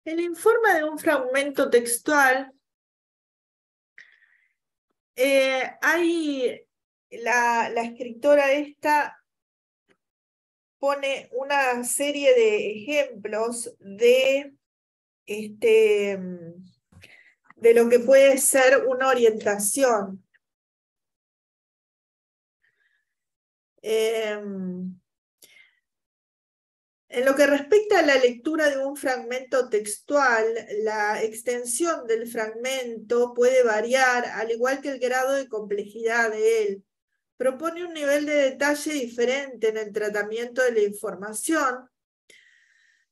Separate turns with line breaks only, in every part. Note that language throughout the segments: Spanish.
El informe de un fragmento textual, la escritora esta pone una serie de ejemplos de lo que puede ser una orientación. En lo que respecta a la lectura de un fragmento textual, la extensión del fragmento puede variar, al igual que el grado de complejidad de él. Propone un nivel de detalle diferente en el tratamiento de la información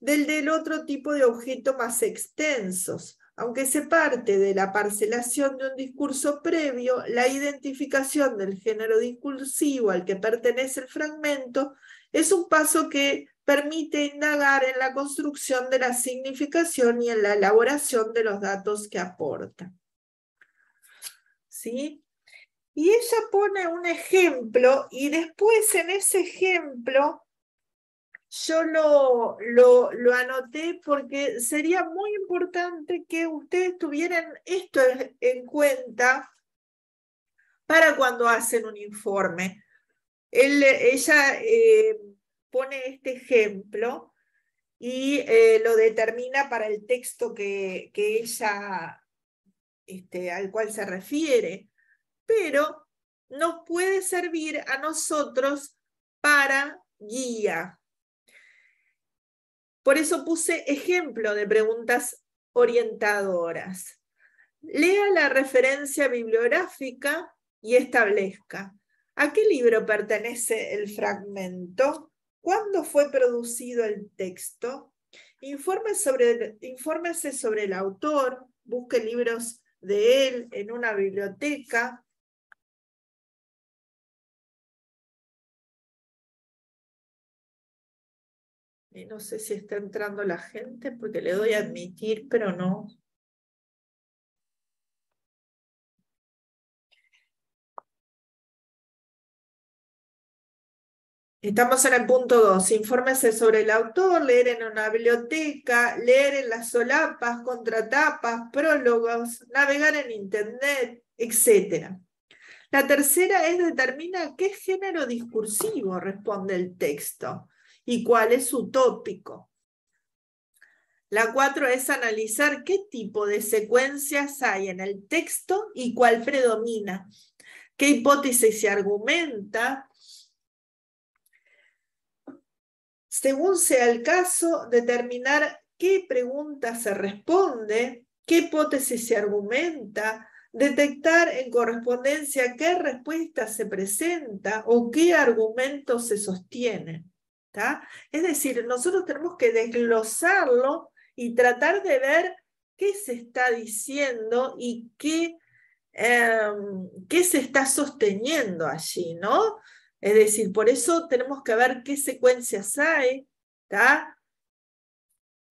del otro tipo de objeto más extensos. Aunque se parte de la parcelación de un discurso previo, la identificación del género discursivo al que pertenece el fragmento es un paso que permite indagar en la construcción de la significación y en la elaboración de los datos que aporta. ¿Sí? Y ella pone un ejemplo y después en ese ejemplo yo lo anoté porque sería muy importante que ustedes tuvieran esto en cuenta para cuando hacen un informe. Ella pone este ejemplo y lo determina para el texto que ella, al cual se refiere, pero nos puede servir a nosotros para guía. Por eso puse ejemplo de preguntas orientadoras. Lea la referencia bibliográfica y establezca: ¿a qué libro pertenece el fragmento? ¿Cuándo fue producido el texto? Infórmese sobre el autor, busque libros de él en una biblioteca. Y no sé si está entrando la gente porque le doy a admitir, pero no. Estamos en el punto 2. Infórmese sobre el autor, leer en una biblioteca, leer en las solapas, contratapas, prólogos, navegar en internet, etc. La tercera es: determina qué género discursivo responde el texto y cuál es su tópico. La 4 es analizar qué tipo de secuencias hay en el texto y cuál predomina, qué hipótesis se argumenta. Según sea el caso, determinar qué pregunta se responde, qué hipótesis se argumenta, detectar en correspondencia qué respuesta se presenta o qué argumento se sostiene. ¿Tá? Es decir, nosotros tenemos que desglosarlo y tratar de ver qué se está diciendo y qué se está sosteniendo allí, ¿no? Es decir, por eso tenemos que ver qué secuencias hay, ¿tá?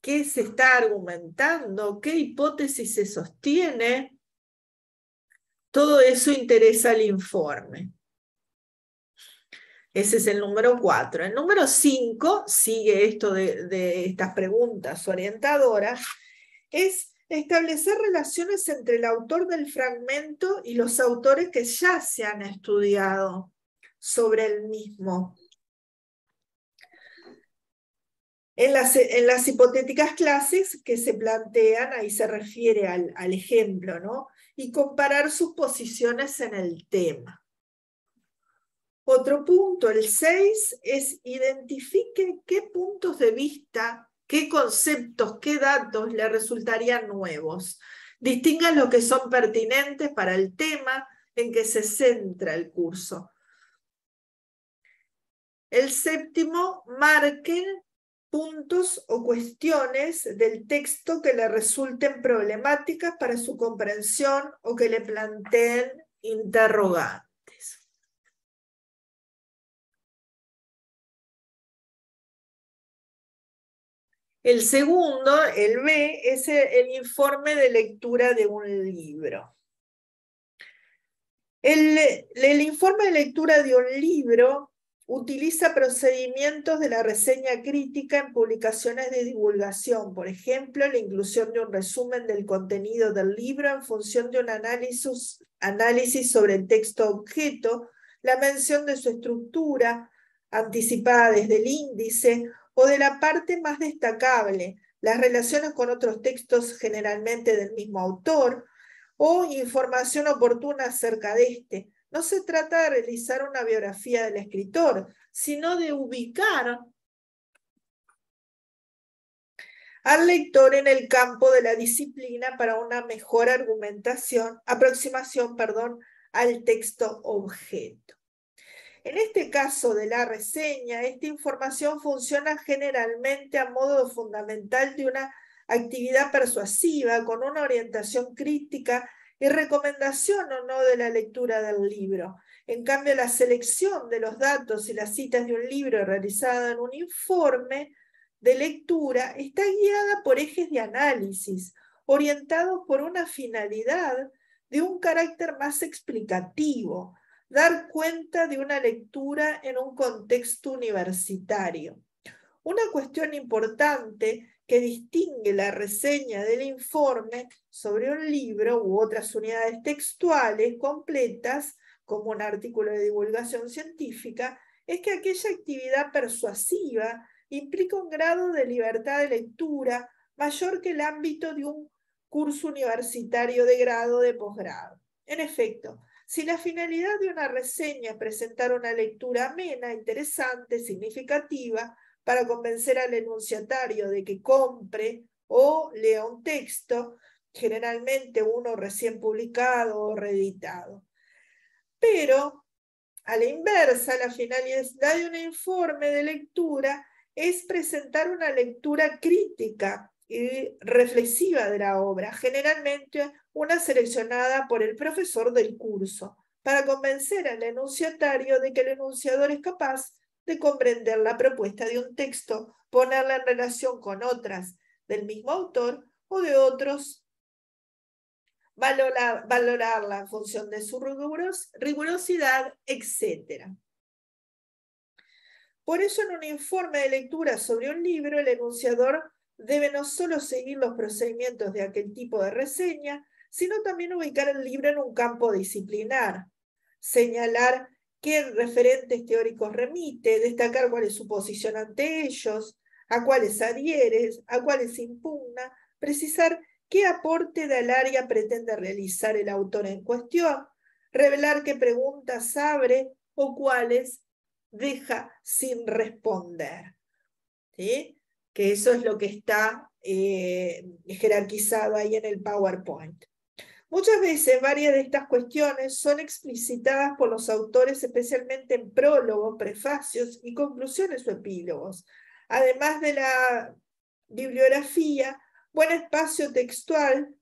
Qué se está argumentando, qué hipótesis se sostiene. Todo eso interesa al informe. Ese es el número 4. El número 5, sigue esto de estas preguntas orientadoras, es establecer relaciones entre el autor del fragmento y los autores que ya se han estudiado sobre el mismo. En las hipotéticas clases que se plantean, ahí se refiere al ejemplo, ¿no? Y comparar sus posiciones en el tema. Otro punto, el 6, es identifique qué puntos de vista, qué conceptos, qué datos le resultarían nuevos. Distinga lo que son pertinentes para el tema en que se centra el curso. El 7, marque puntos o cuestiones del texto que le resulten problemáticas para su comprensión o que le planteen interrogantes. El segundo, el B, es el informe de lectura de un libro. El informe de lectura de un libro utiliza procedimientos de la reseña crítica en publicaciones de divulgación, por ejemplo, la inclusión de un resumen del contenido del libro en función de un análisis sobre el texto objeto, la mención de su estructura, anticipada desde el índice, o de la parte más destacable, las relaciones con otros textos generalmente del mismo autor, o información oportuna acerca de este. No se trata de realizar una biografía del escritor, sino de ubicar al lector en el campo de la disciplina para una mejor aproximación al texto objeto. En este caso de la reseña, esta información funciona generalmente a modo fundamental de una actividad persuasiva con una orientación crítica y recomendación o no de la lectura del libro. En cambio, la selección de los datos y las citas de un libro realizada en un informe de lectura está guiada por ejes de análisis, orientados por una finalidad de un carácter más explicativo, dar cuenta de una lectura en un contexto universitario. Una cuestión importante que distingue la reseña del informe sobre un libro u otras unidades textuales completas, como un artículo de divulgación científica, es que aquella actividad persuasiva implica un grado de libertad de lectura mayor que el ámbito de un curso universitario de grado o de posgrado. En efecto, si la finalidad de una reseña es presentar una lectura amena, interesante, significativa, para convencer al enunciatario de que compre o lea un texto, generalmente uno recién publicado o reeditado. Pero, a la inversa, la finalidad de un informe de lectura es presentar una lectura crítica y reflexiva de la obra, generalmente una seleccionada por el profesor del curso, para convencer al enunciatario de que el enunciador es capaz de comprender la propuesta de un texto, ponerla en relación con otras del mismo autor o de otros, valorarla en función de su rigurosidad, etc. Por eso, en un informe de lectura sobre un libro, el enunciador debe no solo seguir los procedimientos de aquel tipo de reseña, sino también ubicar el libro en un campo disciplinar, señalar qué referentes teóricos remite, destacar cuál es su posición ante ellos, a cuáles adhiere, a cuáles impugna, precisar qué aporte del área pretende realizar el autor en cuestión, revelar qué preguntas abre o cuáles deja sin responder. ¿Sí? Que eso es lo que está jerarquizado ahí en el PowerPoint. Muchas veces varias de estas cuestiones son explicitadas por los autores, especialmente en prólogos, prefacios y conclusiones o epílogos. Además de la bibliografía, buen espacio textual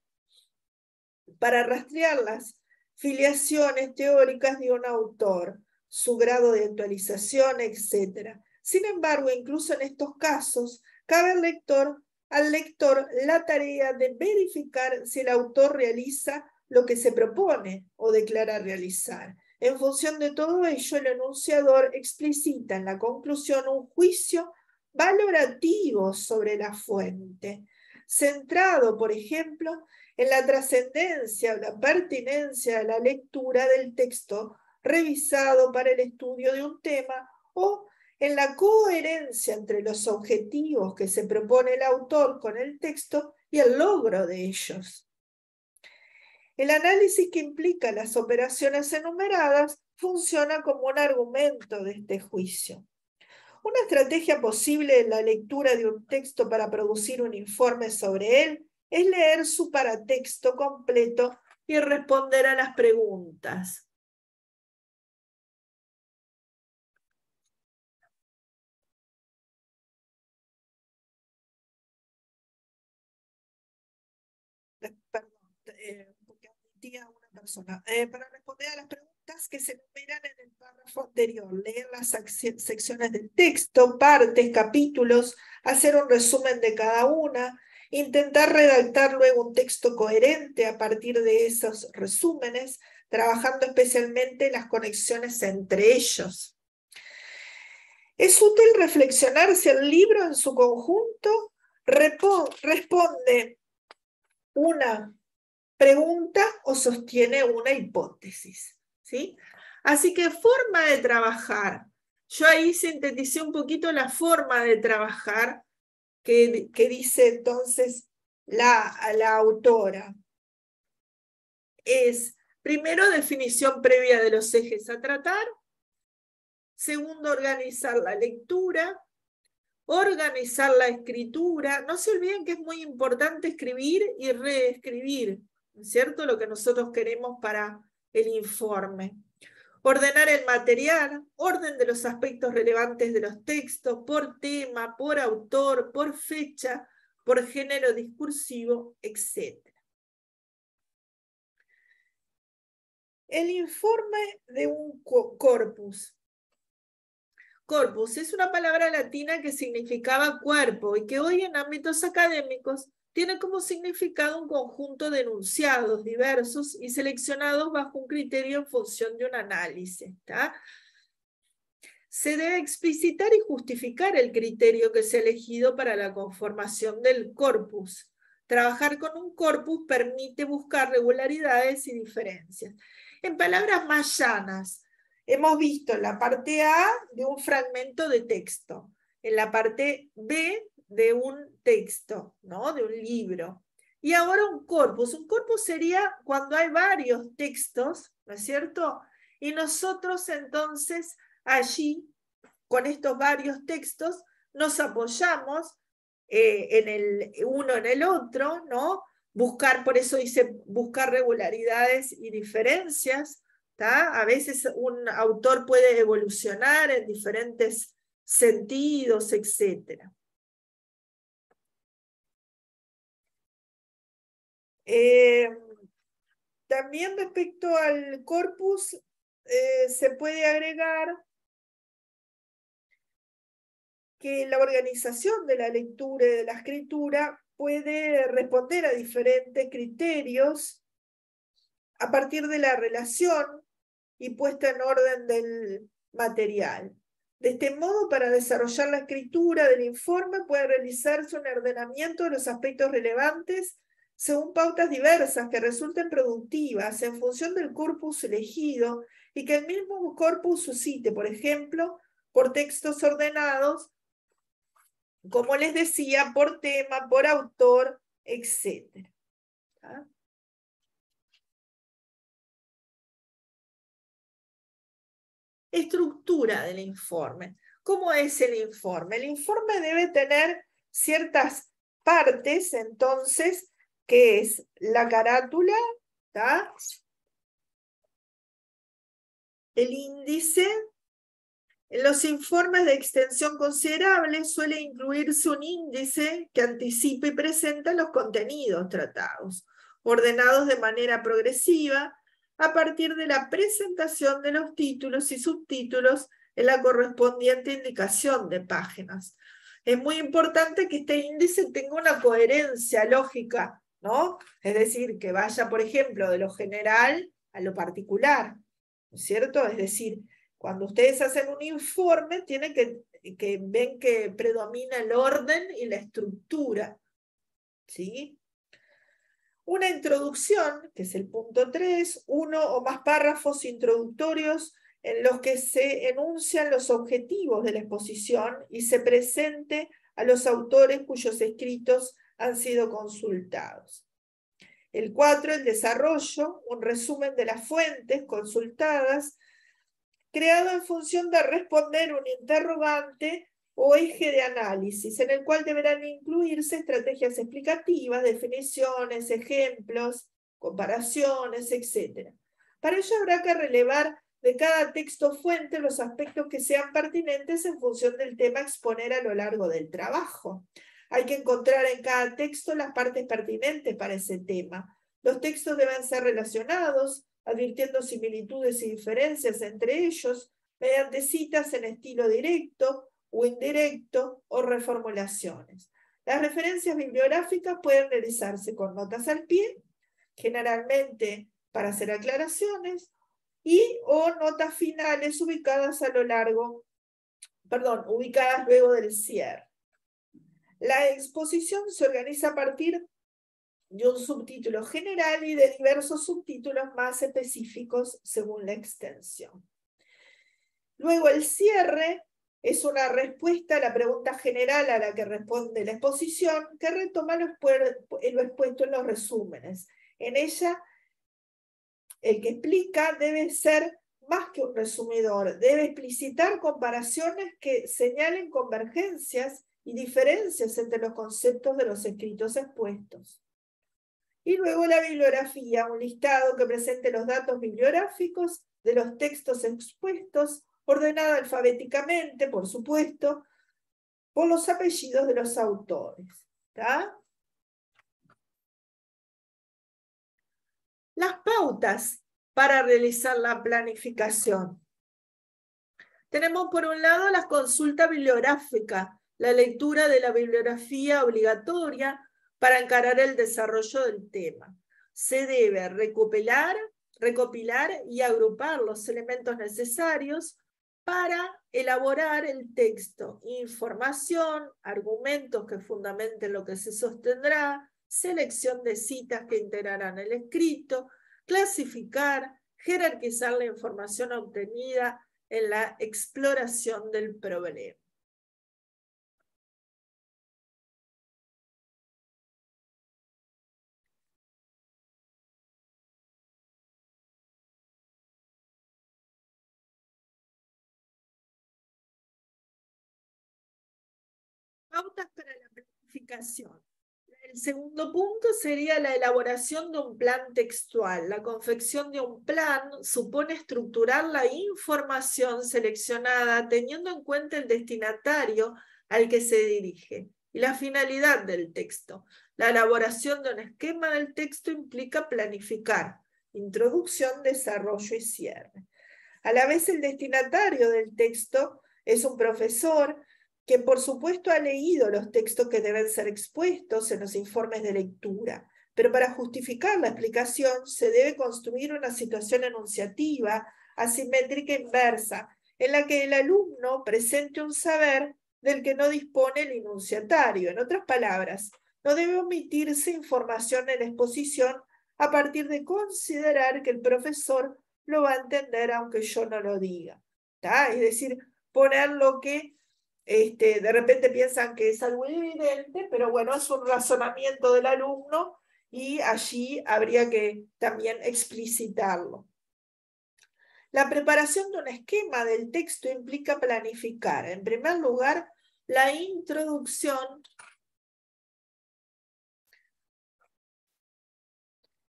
para rastrear las filiaciones teóricas de un autor, su grado de actualización, etc. Sin embargo, incluso en estos casos, cabe al lector la tarea de verificar si el autor realiza lo que se propone o declara realizar. En función de todo ello, el enunciador explicita en la conclusión un juicio valorativo sobre la fuente, centrado, por ejemplo, en la trascendencia o la pertinencia de la lectura del texto revisado para el estudio de un tema o en la coherencia entre los objetivos que se propone el autor con el texto y el logro de ellos. El análisis que implica las operaciones enumeradas funciona como un argumento de este juicio. Una estrategia posible en la lectura de un texto para producir un informe sobre él es leer su paratexto completo y responder a las preguntas. Perdón, porque admitía a una persona. Para responder a las preguntas que se enumeran en el párrafo anterior, leer las secciones del texto, partes, capítulos, hacer un resumen de cada una, intentar redactar luego un texto coherente a partir de esos resúmenes, trabajando especialmente las conexiones entre ellos. Es útil reflexionar si el libro en su conjunto responde una pregunta o sostiene una hipótesis, ¿sí? Así que forma de trabajar. Yo ahí sinteticé un poquito la forma de trabajar que dice entonces la autora. Es, primero, definición previa de los ejes a tratar. Segundo, organizar la lectura. Organizar la escritura. No se olviden que es muy importante escribir y reescribir, ¿no es cierto? Lo que nosotros queremos para el informe. Ordenar el material, orden de los aspectos relevantes de los textos, por tema, por autor, por fecha, por género discursivo, etc. El informe de un corpus. Corpus es una palabra latina que significaba cuerpo y que hoy en ámbitos académicos tiene como significado un conjunto de enunciados diversos y seleccionados bajo un criterio en función de un análisis. ¿Tá? Se debe explicitar y justificar el criterio que se ha elegido para la conformación del corpus. Trabajar con un corpus permite buscar regularidades y diferencias. En palabras más llanas, hemos visto en la parte A de un fragmento de texto, en la parte B de un texto, ¿no? De un libro. Y ahora un corpus. Un corpus sería cuando hay varios textos, ¿no es cierto? Y nosotros entonces allí, con estos varios textos, nos apoyamos en el uno en el otro, ¿no? Buscar, por eso dice, buscar regularidades y diferencias. ¿Tá? A veces un autor puede evolucionar en diferentes sentidos, etc. También respecto al corpus, se puede agregar que la organización de la lectura y de la escritura puede responder a diferentes criterios a partir de la relación y puesta en orden del material. De este modo, para desarrollar la escritura del informe puede realizarse un ordenamiento de los aspectos relevantes según pautas diversas que resulten productivas en función del corpus elegido y que el mismo corpus suscite, por ejemplo, por textos ordenados, como les decía, por tema, por autor, etc. ¿Ah? Estructura del informe. ¿Cómo es el informe? El informe debe tener ciertas partes, entonces, que es la carátula, ¿tá? El índice. En los informes de extensión considerable suele incluirse un índice que anticipa y presenta los contenidos tratados, ordenados de manera progresiva a partir de la presentación de los títulos y subtítulos en la correspondiente indicación de páginas. Es muy importante que este índice tenga una coherencia lógica, ¿no? Es decir, que vaya, por ejemplo, de lo general a lo particular, ¿no es cierto? Es decir, cuando ustedes hacen un informe, tienen que ven que predomina el orden y la estructura, ¿sí? Una introducción, que es el punto 3, uno o más párrafos introductorios en los que se enuncian los objetivos de la exposición y se presente a los autores cuyos escritos han sido consultados. El 4, el desarrollo, un resumen de las fuentes consultadas, creado en función de responder un interrogante o eje de análisis, en el cual deberán incluirse estrategias explicativas, definiciones, ejemplos, comparaciones, etc. Para ello habrá que relevar de cada texto fuente los aspectos que sean pertinentes en función del tema a exponer a lo largo del trabajo. Hay que encontrar en cada texto las partes pertinentes para ese tema. Los textos deben ser relacionados, advirtiendo similitudes y diferencias entre ellos, mediante citas en estilo directo o indirecto o reformulaciones. Las referencias bibliográficas pueden realizarse con notas al pie, generalmente para hacer aclaraciones, y o notas finales ubicadas a lo largo ubicadas luego del cierre. La exposición se organiza a partir de un subtítulo general y de diversos subtítulos más específicos según la extensión. Luego el cierre es una respuesta a la pregunta general a la que responde la exposición, que retoma lo expuesto en los resúmenes. En ella, el que explica debe ser más que un resumidor, debe explicitar comparaciones que señalen convergencias y diferencias entre los conceptos de los escritos expuestos. Y luego la bibliografía, un listado que presente los datos bibliográficos de los textos expuestos, ordenado alfabéticamente, por supuesto, por los apellidos de los autores. ¿Tá? Las pautas para realizar la planificación. Tenemos por un lado la consulta bibliográfica, la lectura de la bibliografía obligatoria para encarar el desarrollo del tema. Se debe recopilar y agrupar los elementos necesarios para elaborar el texto, información, argumentos que fundamenten lo que se sostendrá, selección de citas que integrarán el escrito, clasificar, jerarquizar la información obtenida en la exploración del problema. Pautas para la planificación. El segundo punto sería la elaboración de un plan textual. La confección de un plan supone estructurar la información seleccionada teniendo en cuenta el destinatario al que se dirige y la finalidad del texto. La elaboración de un esquema del texto implica planificar, introducción, desarrollo y cierre. A la vez, el destinatario del texto es un profesor que por supuesto ha leído los textos que deben ser expuestos en los informes de lectura, pero para justificar la explicación se debe construir una situación enunciativa, asimétrica e inversa, en la que el alumno presente un saber del que no dispone el enunciatario. En otras palabras, no debe omitirse información en la exposición a partir de considerar que el profesor lo va a entender aunque yo no lo diga. ¿Tá? Es decir, poner lo que de repente piensan que es algo evidente, pero bueno, es un razonamiento del alumno y allí habría que también explicitarlo. La preparación de un esquema del texto implica planificar, en primer lugar, la introducción,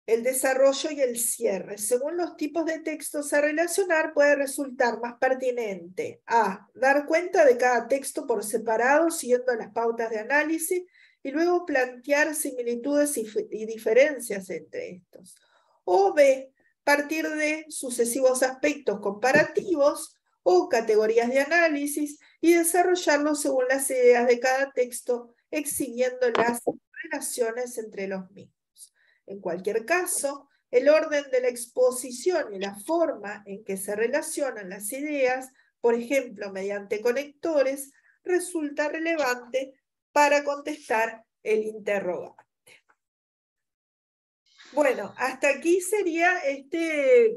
el desarrollo y el cierre. Según los tipos de textos a relacionar, puede resultar más pertinente a dar cuenta de cada texto por separado, siguiendo las pautas de análisis, y luego plantear similitudes y diferencias entre estos. O B, partir de sucesivos aspectos comparativos o categorías de análisis y desarrollarlos según las ideas de cada texto, exhibiendo las relaciones entre los mismos. En cualquier caso, el orden de la exposición y la forma en que se relacionan las ideas, por ejemplo, mediante conectores, resulta relevante para contestar el interrogante. Bueno, hasta aquí sería este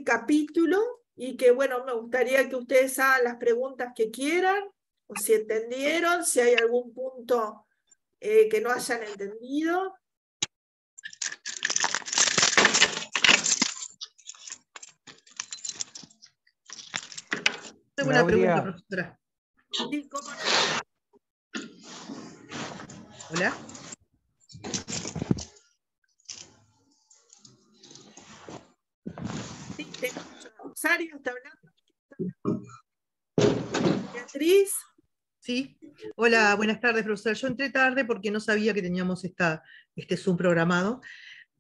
capítulo y que, bueno, me gustaría que ustedes hagan las preguntas que quieran, o si entendieron, si hay algún punto que no hayan entendido.
Tengo una pregunta, profesora.
Sí, ¿cómo no?
Hola.
Sí, te escucho. Rosario, ¿está hablando? Beatriz.
Sí. Hola, buenas tardes, profesora. Yo entré tarde porque no sabía que teníamos este Zoom programado,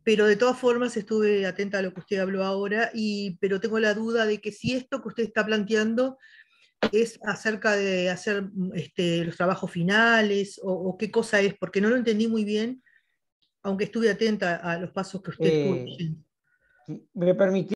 pero de todas formas estuve atenta a lo que usted habló ahora, pero tengo la duda de que si esto que usted está planteando es acerca de hacer los trabajos finales o qué cosa es, porque no lo entendí muy bien, aunque estuve atenta a los pasos que usted estuvo diciendo.
¿Me permití?